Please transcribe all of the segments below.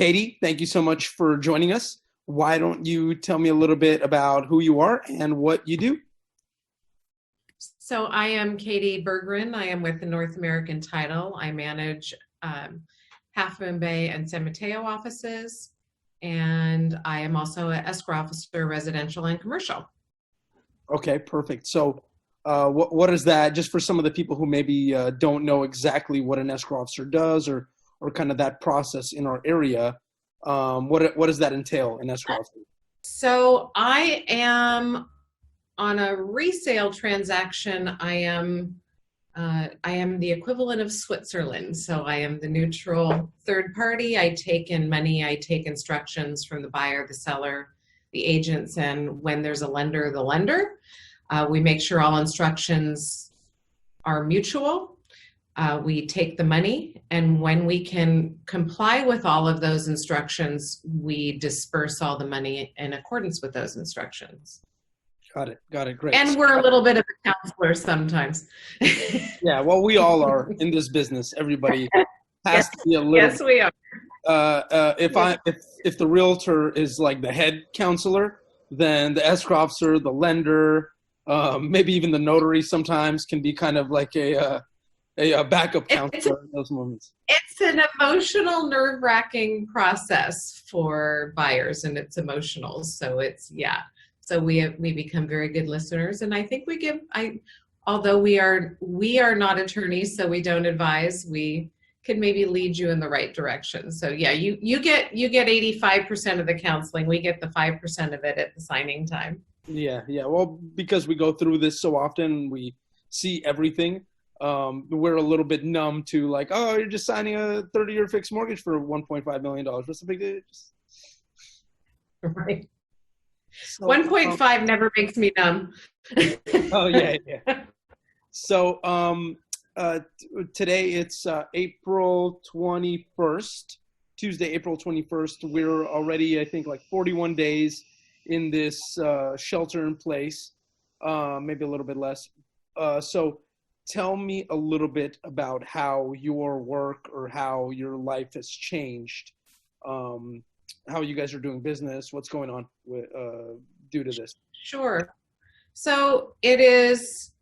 Katie, thank you so much for joining us. Why don't you tell me a little bit about who you are and what you do? So I am Katie Berggren. I am with the North American Title. I manage Half Moon Bay and San Mateo offices, and I am also an escrow officer, residential and commercial. Okay, perfect. So what is that, just for some of the people who maybe don't know exactly what an escrow officer does or kind of that process in our area, what does that entail, an escrow officer? So I am on a resale transaction. I am the equivalent of Switzerland. So I am the neutral third party. I take in money. I take instructions from the buyer, the seller, the agents, and when there's a lender, the lender. We make sure all instructions are mutual. We take the money, and when we can comply with all of those instructions, we disperse all the money in accordance with those instructions. Got it, great. And we're a little bit of a counselor sometimes. Yeah, well, we all are in this business. Everybody has to be a little. Yes, we are. If the realtor is like the head counselor, then the escrow officer, the lender, maybe even the notary sometimes can be kind of like a backup counselor in those moments. It's an emotional, nerve-wracking process for buyers, and it's emotional. So So we become very good listeners, and I think although we are not attorneys, so we don't advise, we can maybe lead you in the right direction. So yeah, you get 85% of the counseling. We get the 5% of it at the signing time. Yeah. Well, because we go through this so often, we see everything. We're a little bit numb to like, oh, you're just signing a 30-year fixed mortgage for $1.5 million. What's the big deal? Right. So, 1.5 never makes me numb. Oh yeah. So today it's April 21st, Tuesday, April 21st. We're already, I think, like 41 days in this shelter in place, maybe a little bit less. So tell me a little bit about how your work or how your life has changed. How you guys are doing business, what's going on with, due to this? Sure. So it is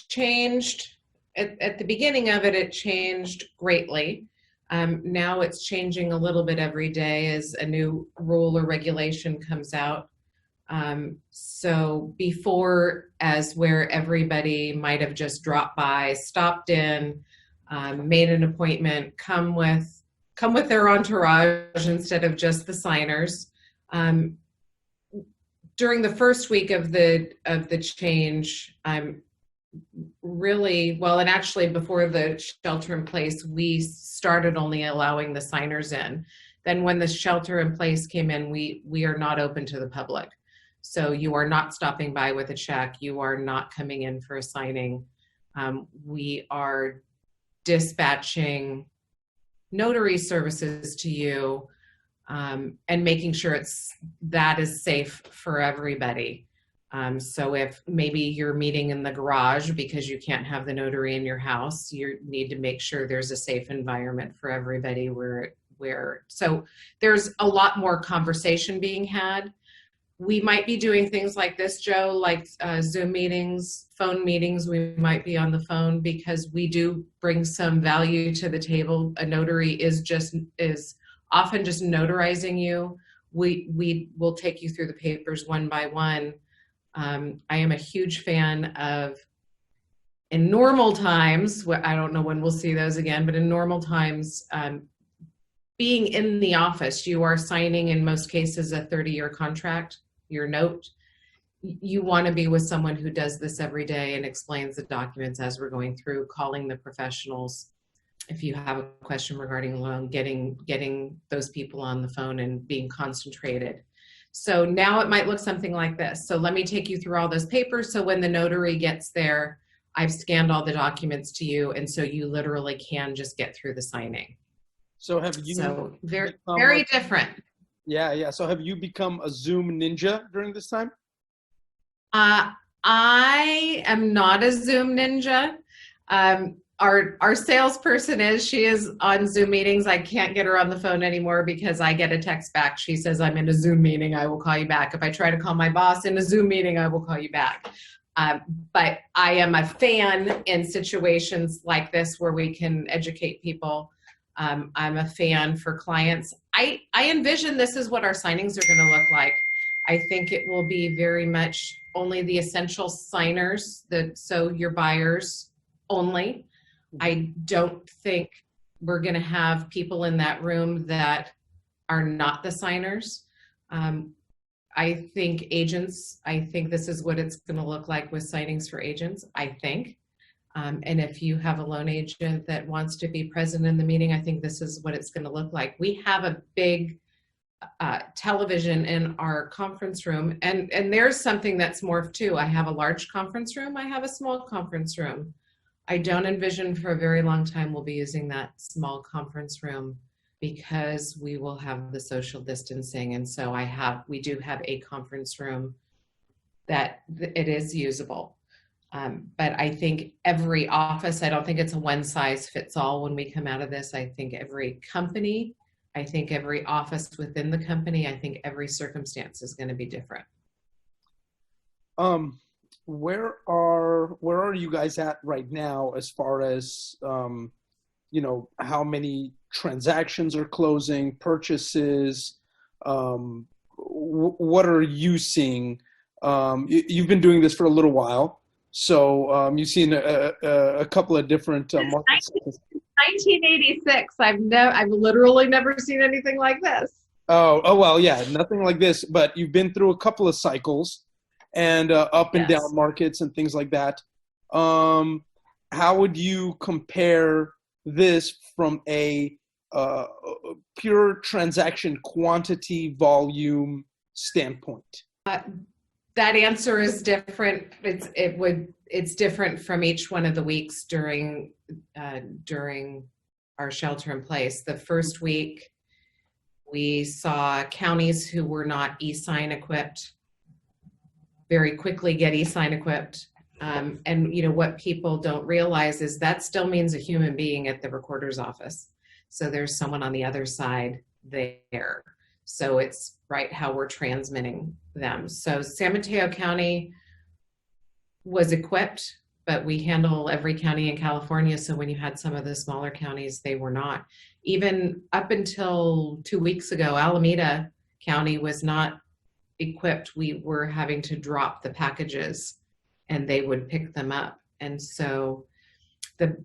changed. At the beginning of it, it changed greatly. Now it's changing a little bit every day as a new rule or regulation comes out. So before, as where everybody might have just dropped by, stopped in, made an appointment, come with their entourage instead of just the signers. During the first week of the change, and actually before the shelter in place, we started only allowing the signers in. Then when the shelter in place came in, we are not open to the public. So you are not stopping by with a check. You are not coming in for a signing. We are dispatching notary services to you, and making sure that is safe for everybody. So if maybe you're meeting in the garage because you can't have the notary in your house, you need to make sure there's a safe environment for everybody so there's a lot more conversation being had. We might be doing things like this, Joe, like Zoom meetings, phone meetings. We might be on the phone because we do bring some value to the table. A notary is often just notarizing you. We will take you through the papers one by one. I am a huge fan of, in normal times, I don't know when we'll see those again, but in normal times, being in the office, you are signing in most cases a 30-year contract, your note. You want to be with someone who does this every day and explains the documents as we're going through, calling the professionals. If you have a question regarding a loan, getting those people on the phone and being concentrated. So now it might look something like this. So let me take you through all those papers. So when the notary gets there, I've scanned all the documents to you, and so you literally can just get through the signing. So have you very different. Yeah. So have you become a Zoom ninja during this time? I am not a Zoom ninja. our salesperson she is on Zoom meetings. I can't get her on the phone anymore because I get a text back. She says, I'm in a Zoom meeting. I will call you back. If I try to call my boss in a Zoom meeting, I will call you back. But I am a fan in situations like this where we can educate people. I'm a fan for clients. I envision this is what our signings are going to look like. I think it will be very much only the essential signers, so your buyers only. I don't think we're going to have people in that room that are not the signers. I think agents, I think this is what it's going to look like with signings for agents, I think. And if you have a loan agent that wants to be present in the meeting, I think this is what it's going to look like. We have a big television in our conference room, and there's something that's morphed too. I have a large conference room. I have a small conference room. I don't envision for a very long time we'll be using that small conference room because we will have the social distancing. And so we do have a conference room that it is usable. But I think every office, I don't think it's a one size fits all when we come out of this. I think every company, I think every office within the company, I think every circumstance is going to be different. Where are you guys at right now as far as, how many transactions are closing, purchases? What are you seeing? You've been doing this for a little while, so you've seen a couple of different markets. 1986. I've literally never seen anything like this. Oh well, yeah, nothing like this. But you've been through a couple of cycles, and up and down markets and things like that. How would you compare this from a pure transaction quantity volume standpoint? That answer is different. It's different from each one of the weeks during our shelter in place. The first week, we saw counties who were not e-sign equipped very quickly get e-sign equipped. And what people don't realize is that still means a human being at the recorder's office. So there's someone on the other side there. So it's right how we're transmitting them. So San Mateo County was equipped, but we handle every county in California. So when you had some of the smaller counties, they were not. Even up until 2 weeks ago, Alameda County was not equipped. We were having to drop the packages and they would pick them up. And so the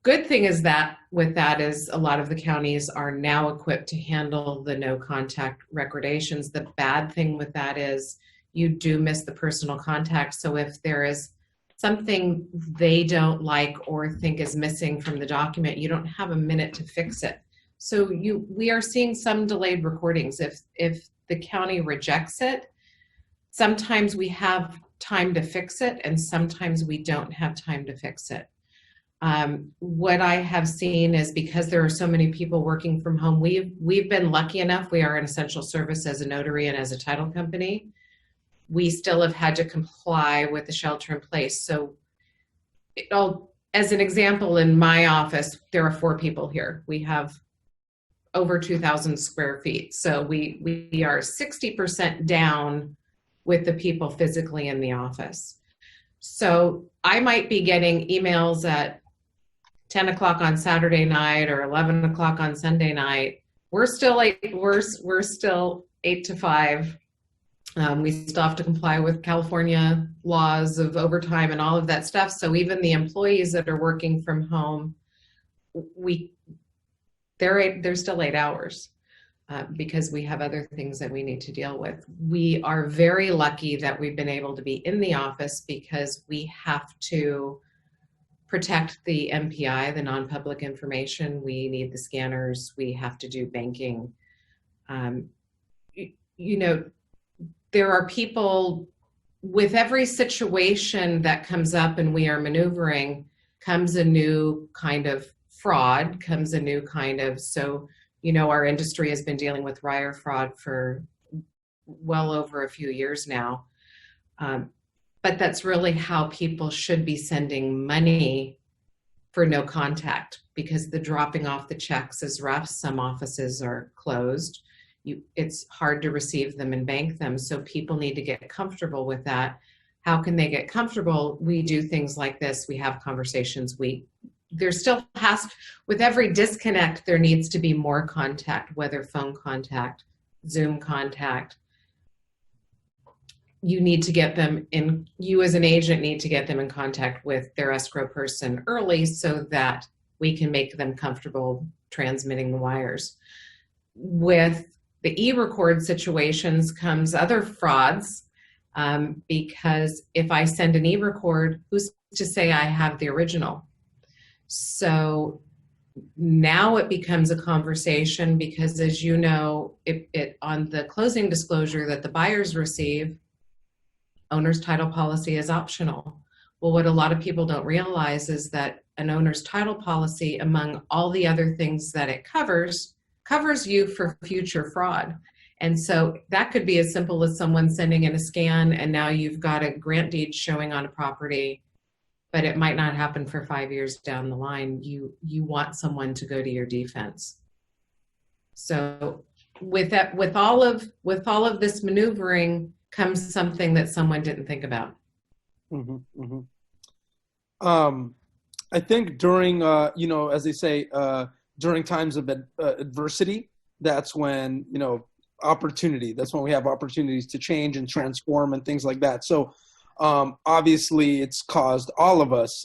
good thing is that with that is a lot of the counties are now equipped to handle the no contact recordations. The bad thing with that is you do miss the personal contact. So if there is something they don't like or think is missing from the document, you don't have a minute to fix it. So we are seeing some delayed recordings. If the county rejects it, sometimes we have time to fix it and sometimes we don't have time to fix it. What I have seen is because there are so many people working from home, we've been lucky enough. We are an essential service as a notary and as a title company. We still have had to comply with the shelter in place. So as an example, in my office, there are 4 people here. We have over 2,000 square feet. So we are 60% down with the people physically in the office. So I might be getting emails at 10 o'clock on Saturday night or 11 o'clock on Sunday night. We're still 8 to 5. We still have to comply with California laws of overtime and all of that stuff. So even the employees that are working from home, they're still 8 hours because we have other things that we need to deal with. We are very lucky that we've been able to be in the office because we have to protect the MPI, the non-public information. We need the scanners. We have to do banking. There are people with every situation that comes up and we are maneuvering comes a new kind of fraud, comes a new kind of, our industry has been dealing with wire fraud for well over a few years now. But that's really how people should be sending money for no contact, because the dropping off the checks is rough. Some offices are closed. It's hard to receive them and bank them. So people need to get comfortable with that. How can they get comfortable? We do things like this. We have conversations. There still has, with every disconnect, there needs to be more contact, whether phone contact, Zoom contact. You need to get them in, you as an agent need to get them in contact with their escrow person early so that we can make them comfortable transmitting the wires. With the e-record situations comes other frauds, because if I send an e-record, who's to say I have the original? So now it becomes a conversation, because as you know, it on the closing disclosure that the buyers receive, owner's title policy is optional. Well, what a lot of people don't realize is that an owner's title policy, among all the other things that it covers you for future fraud. And so that could be as simple as someone sending in a scan and now you've got a grant deed showing on a property, but it might not happen for 5 years down the line. You want someone to go to your defense. So with all of this maneuvering comes something that someone didn't think about. Mm-hmm, mm-hmm. I think during, as they say, during times of adversity, that's when, that's when we have opportunities to change and transform and things like that. So obviously it's caused all of us,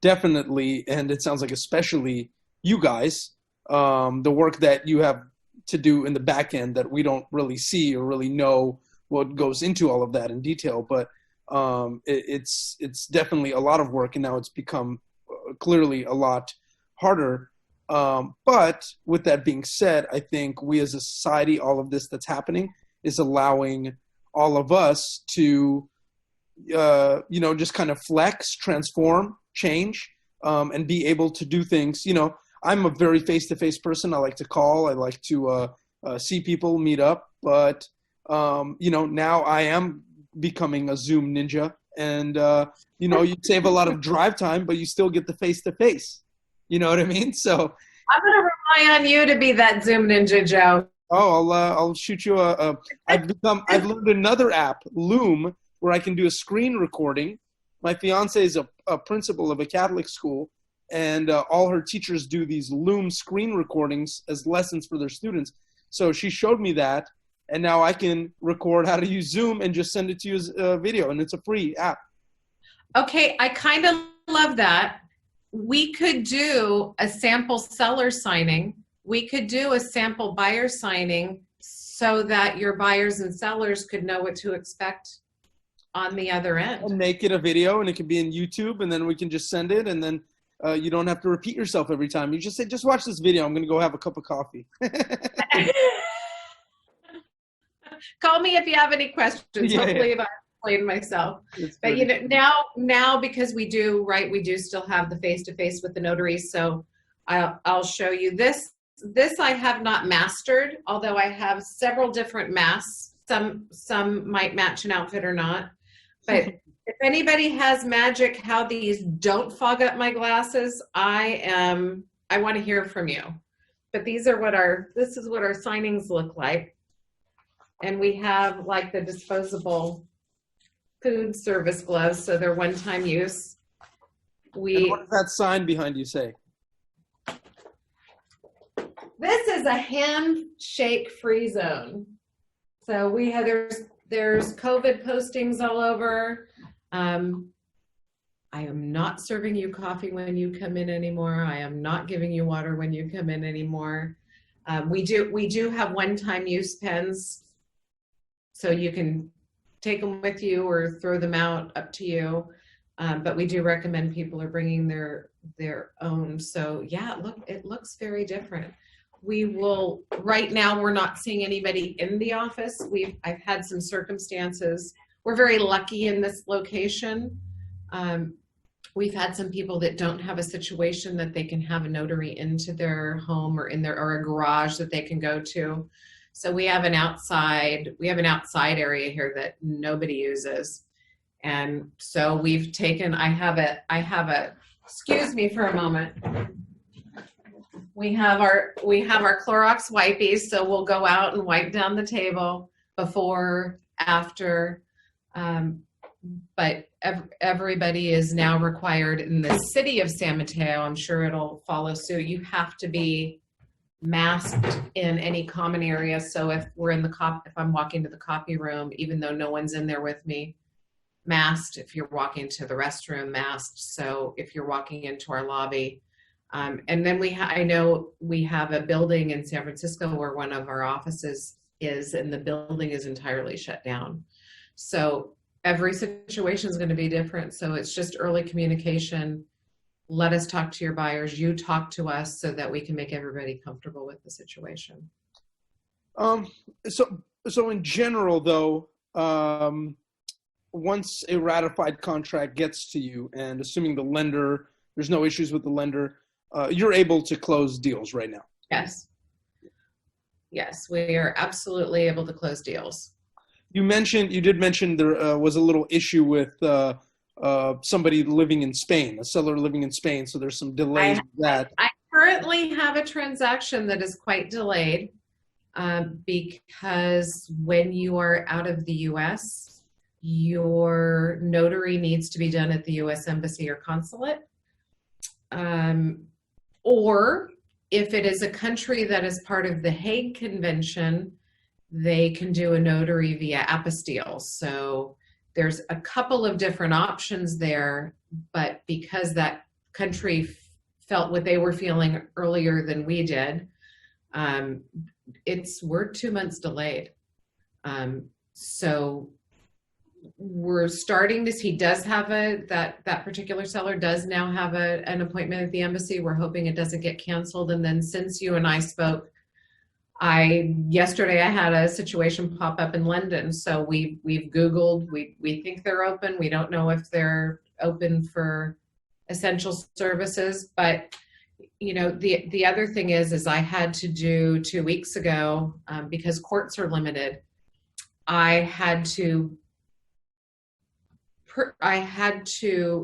definitely, and it sounds like especially you guys, the work that you have to do in the back end that we don't really see or really know what goes into all of that in detail. But it's definitely a lot of work, and now it's become clearly a lot harder. But with that being said, I think we as a society, all of this that's happening is allowing all of us to, just kind of flex, transform, change, and be able to do things. I'm a very face-to-face person. I like to call. I like to see people, meet up. But, now I am becoming a Zoom ninja. And, you save a lot of drive time, but you still get the face-to-face. You know what I mean? So I'm going to rely on you to be that Zoom ninja, Joe. Oh, I'll shoot you I've learned another app, Loom, where I can do a screen recording. My fiance is a principal of a Catholic school, and all her teachers do these Loom screen recordings as lessons for their students. So she showed me that, and now I can record how to use Zoom and just send it to you as a video, and it's a free app. Okay, I kind of love that. We could do a sample seller signing. We could do a sample buyer signing so that your buyers and sellers could know what to expect on the other end. And make it a video, and it can be in YouTube, and then we can just send it, and then you don't have to repeat yourself every time. You just say, just watch this video. I'm going to go have a cup of coffee. Call me if you have any questions. Yeah, Hopefully yeah. I've explained myself. It's But pretty- now because we do still have the face-to-face with the notary. So I'll show you this. This I have not mastered, although I have several different masks. Some might match an outfit or not. But if anybody has magic how these don't fog up my glasses, I want to hear from you. But this is what our signings look like. And we have like the disposable food service gloves, so they're one-time use. And what does that sign behind you say? This is a handshake free zone. So there's COVID postings all over. I am not serving you coffee when you come in anymore. I am not giving you water when you come in anymore. We do have one-time use pens, so you can take them with you or throw them out, up to you. But we do recommend people are bringing their own. So yeah, it looks very different. Right now we're not seeing anybody in the office. I've had some circumstances. We're very lucky in this location. We've had some people that don't have a situation that they can have a notary into their home or or a garage that they can go to. So we have an outside area here that nobody uses. And so I have a Excuse me for a moment. We have our Clorox wipies, so we'll go out and wipe down the table before, after. But everybody is now required in the city of San Mateo. I'm sure it'll follow suit. You have to be masked in any common area. So if we're in if I'm walking to the copy room, even though no one's in there with me, masked. If you're walking to the restroom, masked. So if you're walking into our lobby, and then I know we have a building in San Francisco where one of our offices is, and the building is entirely shut down. So every situation is going to be different. So it's just early communication. Let us talk to your buyers. You talk to us so that we can make everybody comfortable with the situation. So in general, though, once a ratified contract gets to you, and assuming there's no issues with the lender, you're able to close deals right now. Yes. Yes, we are absolutely able to close deals. You did mention there was a little issue with somebody living in Spain, a seller living in Spain. So there's some delays with that. I currently have a transaction that is quite delayed because when you are out of the U.S., your notary needs to be done at the U.S. Embassy or consulate. Or if it is a country that is part of the Hague Convention, they can do a notary via apostille. So there's a couple of different options there, but because that country felt what they were feeling earlier than we did, we're 2 months delayed. So we're starting to see, that particular seller does now have an appointment at the embassy. We're hoping it doesn't get canceled. And then since you and I spoke, yesterday I had a situation pop up in London. So we've Googled, we think they're open. We don't know if they're open for essential services, but the other thing is I had to do 2 weeks ago, because courts are limited. I had to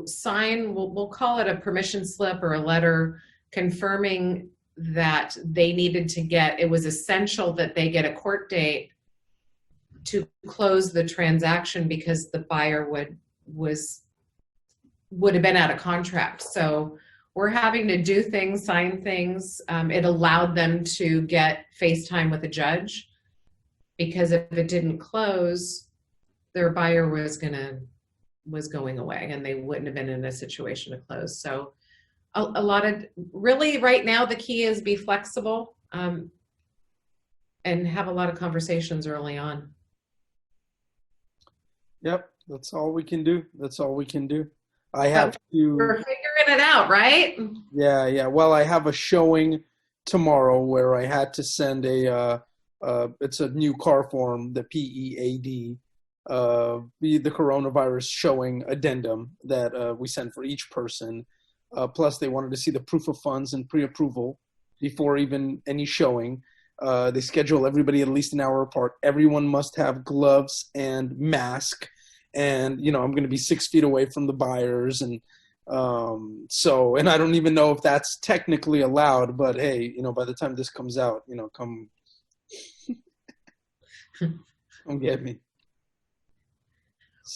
sign, we'll call it a permission slip or a letter confirming that they needed to it was essential that they get a court date to close the transaction because the buyer would have been out of contract. So we're having to do things, sign things. It allowed them to get FaceTime with a judge because if it didn't close, their buyer was going away and they wouldn't have been in a situation to close. So a lot of, really right now, the key is be flexible and have a lot of conversations early on. Yep, that's all we can do. We're figuring it out, right? Yeah. Well, I have a showing tomorrow where I had to send it's a new car form, the PEAD, the coronavirus showing addendum that we send for each person. Plus, they wanted to see the proof of funds and pre-approval before even any showing. They schedule everybody at least an hour apart. Everyone must have gloves and mask. And, I'm going to be 6 feet away from the buyers. And and I don't even know if that's technically allowed. But, hey, by the time this comes out, come get me.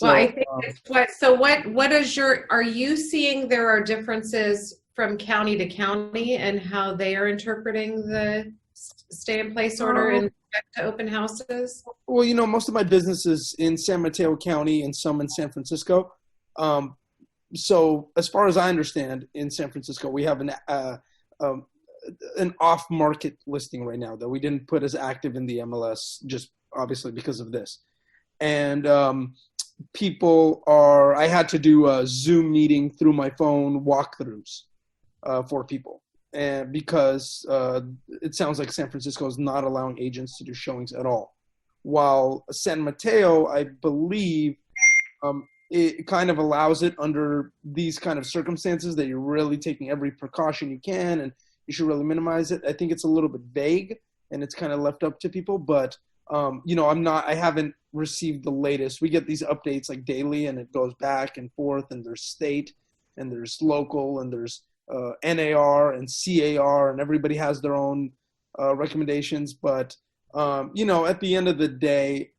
Well, I think are you seeing there are differences from county to county and how they are interpreting the stay in place order in respect to open houses? Well, most of my business is in San Mateo County and some in San Francisco. So as far as I understand, in San Francisco, we have an off-market listing right now that we didn't put as active in the MLS, just obviously because of this. And I had to do a Zoom meeting through my phone walkthroughs for people. And because it sounds like San Francisco is not allowing agents to do showings at all. While San Mateo, I believe, it kind of allows it under these kind of circumstances that you're really taking every precaution you can and you should really minimize it. I think it's a little bit vague and it's kind of left up to people, but I haven't received the latest. We get these updates like daily and it goes back and forth and there's state. and there's local, and there's NAR and CAR, and everybody has their own recommendations. But at the end of the day,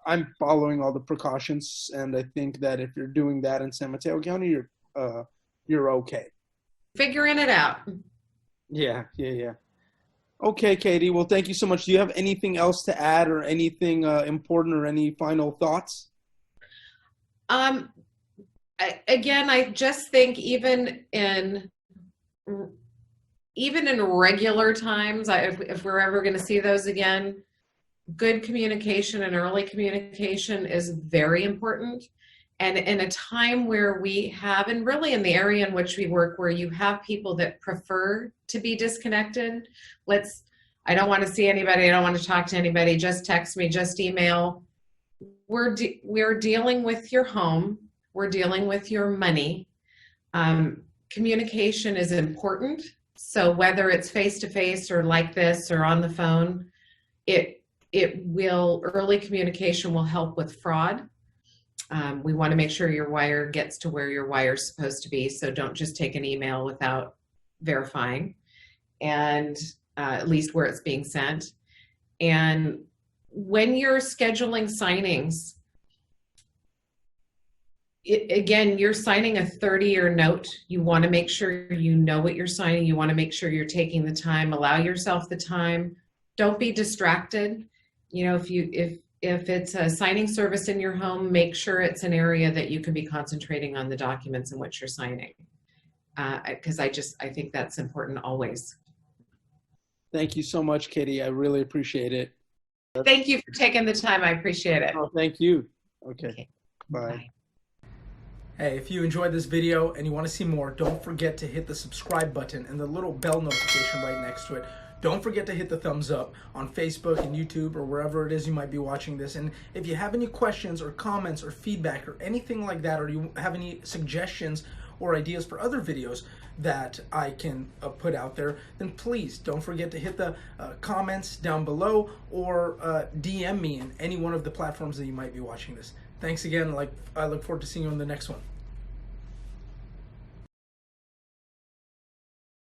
I'm following all the precautions, and I think that if you're doing that in San Mateo County, you're okay. Figuring it out. Yeah. Okay, Katie. Well, thank you so much. Do you have anything else to add, or anything important, or any final thoughts? Again, I just think even in regular times, if we're ever going to see those again, good communication and early communication is very important. And in a time where we have, and really in the area in which we work, where you have people that prefer to be disconnected, I don't want to see anybody, I don't want to talk to anybody, just text me, just email. We're dealing with your home, we're dealing with your money. Communication is important. So whether it's face-to-face or like this or on the phone, early communication will help with fraud. We want to make sure your wire gets to where your wire is supposed to be. So don't just take an email without verifying, and at least where it's being sent. And when you're scheduling signings, again, you're signing a 30-year note. You want to make sure you know what you're signing. You want to make sure you're taking the time. Allow yourself the time. Don't be distracted. If it's a signing service in your home, make sure it's an area that you can be concentrating on the documents in which you're signing. Because I think that's important always. Thank you so much, Katie. I really appreciate it. Thank you for taking the time. I appreciate it. Oh, thank you. Okay. Bye. Hey, if you enjoyed this video and you want to see more, don't forget to hit the subscribe button and the little bell notification right next to it. Don't forget to hit the thumbs up on Facebook and YouTube or wherever it is you might be watching this. And if you have any questions or comments or feedback or anything like that, or you have any suggestions or ideas for other videos that I can put out there, then please don't forget to hit the comments down below, or DM me in any one of the platforms that you might be watching this. Thanks again. I look forward to seeing you on the next one.